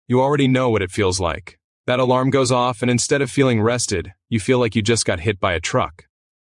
You already know what it feels like. That alarm goes off, and instead of feeling rested, you feel like you just got hit by a truck.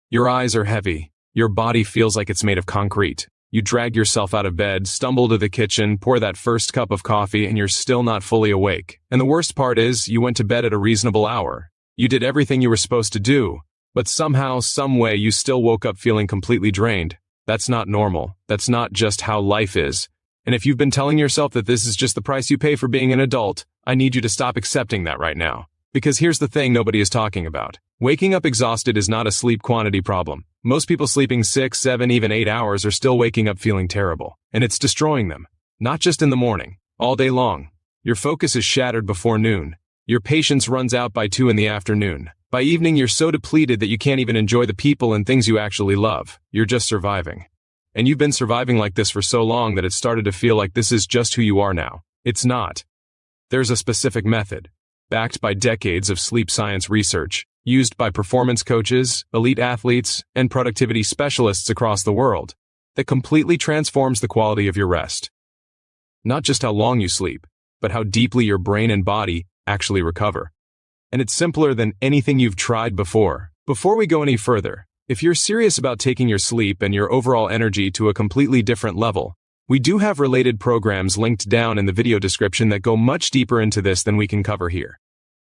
Your eyes are heavy. Your body feels like it's made of concrete. You drag yourself out of bed, stumble to the kitchen, pour that first cup of coffee, and you're still not fully awake. And the worst part is, you went to bed at a reasonable hour. You did everything you were supposed to do, but somehow, some way, you still woke up feeling completely drained. That's not normal. That's not just how life is. And if you've been telling yourself that this is just the price you pay for being an adult, I need you to stop accepting that right now. Because here's the thing nobody is talking about. Waking up exhausted is not a sleep quantity problem. Most people sleeping 6, 7, even 8 hours are still waking up feeling terrible. And it's destroying them. Not just in the morning, all day long. Your focus is shattered before noon. Your patience runs out by 2 in the afternoon. By evening, you're so depleted that you can't even enjoy the people and things you actually love. You're just surviving. And you've been surviving like this for so long that it's started to feel like this is just who you are now. It's not. There's a specific method, backed by decades of sleep science research, used by performance coaches, elite athletes, and productivity specialists across the world, that completely transforms the quality of your rest. Not just how long you sleep, but how deeply your brain and body actually recover. And it's simpler than anything you've tried before. Before we go any further, if you're serious about taking your sleep and your overall energy to a completely different level, we do have related programs linked down in the video description that go much deeper into this than we can cover here.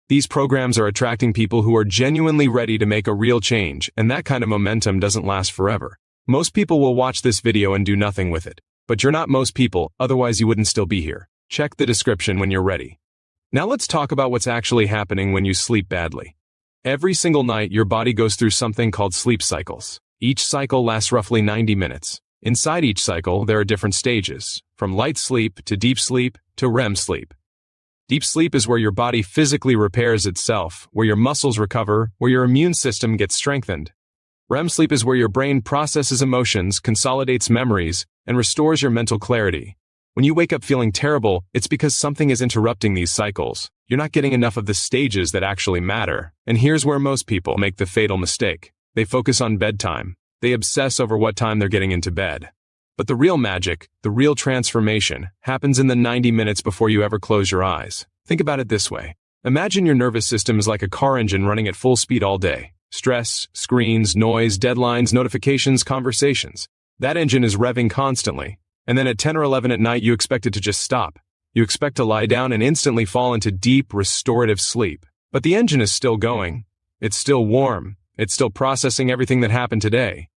These programs are attracting people who are genuinely ready to make a real change, and that kind of momentum doesn't last forever. Most people will watch this video and do nothing with it. But you're not most people, otherwise you wouldn't still be here. Check the description when you're ready. Now let's talk about what's actually happening when you sleep badly. Every single night, your body goes through something called sleep cycles. Each cycle lasts roughly 90 minutes. Inside each cycle, there are different stages, from light sleep to deep sleep to REM sleep. Deep sleep is where your body physically repairs itself, where your muscles recover, where your immune system gets strengthened. REM sleep is where your brain processes emotions, consolidates memories, and restores your mental clarity. When you wake up feeling terrible, it's because something is interrupting these cycles. You're not getting enough of the stages that actually matter. And here's where most people make the fatal mistake. They focus on bedtime. They obsess over what time they're getting into bed. But the real magic, the real transformation, happens in the 90 minutes before you ever close your eyes. Think about it this way. Imagine your nervous system is like a car engine running at full speed all day. Stress, screens, noise, deadlines, notifications, conversations. That engine is revving constantly. And then at 10 or 11 at night, you expect it to just stop. You expect to lie down and instantly fall into deep, restorative sleep. But the engine is still going. It's still warm. It's still processing everything that happened today.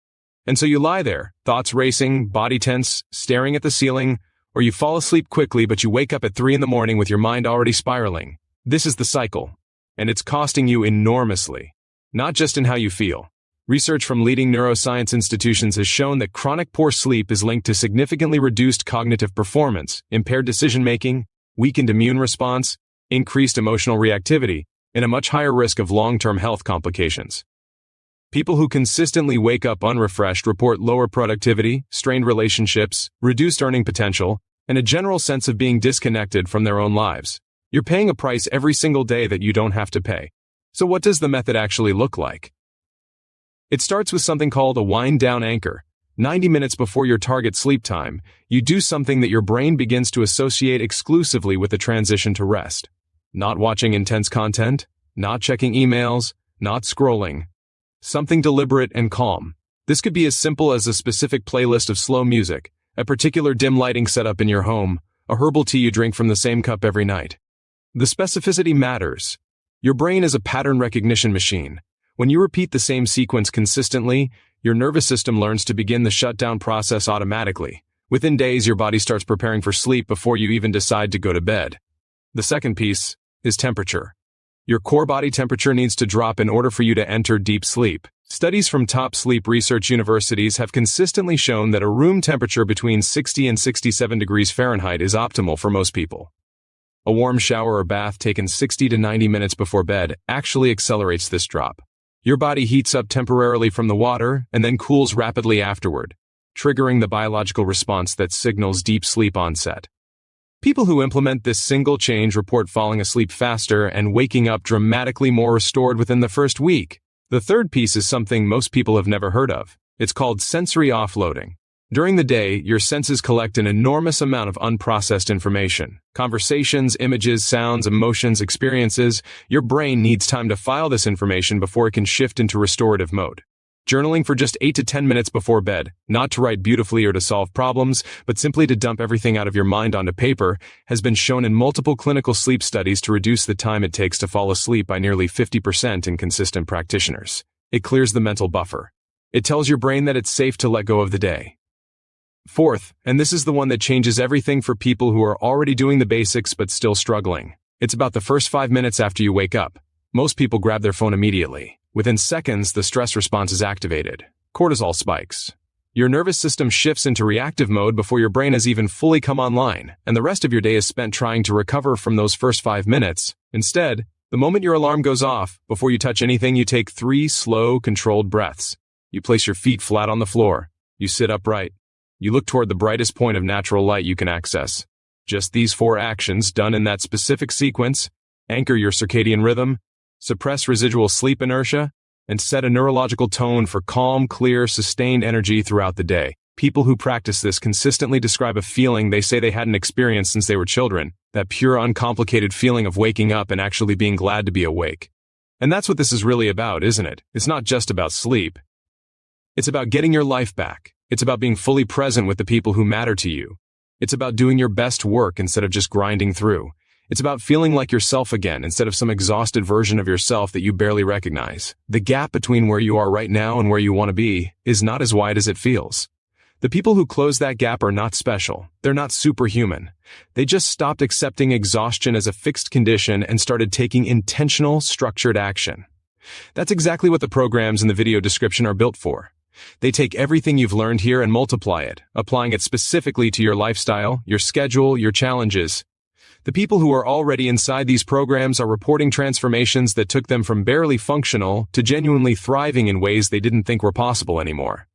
And so you lie there, thoughts racing, body tense, staring at the ceiling, or you fall asleep quickly but you wake up at 3 in the morning with your mind already spiraling. This is the cycle. And it's costing you enormously. Not just in how you feel. Research from leading neuroscience institutions has shown that chronic poor sleep is linked to significantly reduced cognitive performance, impaired decision-making, weakened immune response, increased emotional reactivity, and a much higher risk of long-term health complications. People who consistently wake up unrefreshed report lower productivity, strained relationships, reduced earning potential, and a general sense of being disconnected from their own lives. You're paying a price every single day that you don't have to pay. So what does the method actually look like? It starts with something called a wind-down anchor. 90 minutes before your target sleep time, you do something that your brain begins to associate exclusively with the transition to rest. Not watching intense content, not checking emails, not scrolling. Something deliberate and calm. This could be as simple as a specific playlist of slow music, a particular dim lighting setup in your home, a herbal tea you drink from the same cup every night. The specificity matters. Your brain is a pattern recognition machine. When you repeat the same sequence consistently, your nervous system learns to begin the shutdown process automatically. Within days, your body starts preparing for sleep before you even decide to go to bed. The second piece is temperature. Your core body temperature needs to drop in order for you to enter deep sleep. Studies from top sleep research universities have consistently shown that a room temperature between 60 and 67 degrees Fahrenheit is optimal for most people. A warm shower or bath taken 60 to 90 minutes before bed actually accelerates this drop. Your body heats up temporarily from the water and then cools rapidly afterward, triggering the biological response that signals deep sleep onset. People who implement this single change report falling asleep faster and waking up dramatically more restored within the first week. The third piece is something most people have never heard of. It's called sensory offloading. During the day, your senses collect an enormous amount of unprocessed information. Conversations, images, sounds, emotions, experiences. Your brain needs time to file this information before it can shift into restorative mode. Journaling for just 8 to 10 minutes before bed, not to write beautifully or to solve problems, but simply to dump everything out of your mind onto paper, has been shown in multiple clinical sleep studies to reduce the time it takes to fall asleep by nearly 50% in consistent practitioners. It clears the mental buffer. It tells your brain that it's safe to let go of the day. Fourth, and this is the one that changes everything for people who are already doing the basics but still struggling. It's about the first 5 minutes after you wake up. Most people grab their phone immediately. Within seconds, the stress response is activated. Cortisol spikes. Your nervous system shifts into reactive mode before your brain has even fully come online, and the rest of your day is spent trying to recover from those first 5 minutes. Instead, the moment your alarm goes off, before you touch anything, you take 3 slow, controlled breaths. You place your feet flat on the floor. You sit upright. You look toward the brightest point of natural light you can access. Just these 4 actions, done in that specific sequence, anchor your circadian rhythm, suppress residual sleep inertia, and set a neurological tone for calm, clear, sustained energy throughout the day. People who practice this consistently describe a feeling they say they hadn't experienced since they were children, that pure, uncomplicated feeling of waking up and actually being glad to be awake. And that's what this is really about, isn't it? It's not just about sleep. It's about getting your life back. It's about being fully present with the people who matter to you. It's about doing your best work instead of just grinding through. It's about feeling like yourself again instead of some exhausted version of yourself that you barely recognize. The gap between where you are right now and where you want to be is not as wide as it feels. The people who close that gap are not special. They're not superhuman. They just stopped accepting exhaustion as a fixed condition and started taking intentional, structured action. That's exactly what the programs in the video description are built for. They take everything you've learned here and multiply it, applying it specifically to your lifestyle, your schedule, your challenges. The people who are already inside these programs are reporting transformations that took them from barely functional to genuinely thriving in ways they didn't think were possible anymore.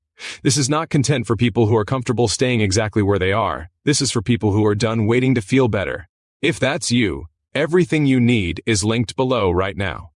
This is not content for people who are comfortable staying exactly where they are. This is for people who are done waiting to feel better. If that's you, everything you need is linked below right now.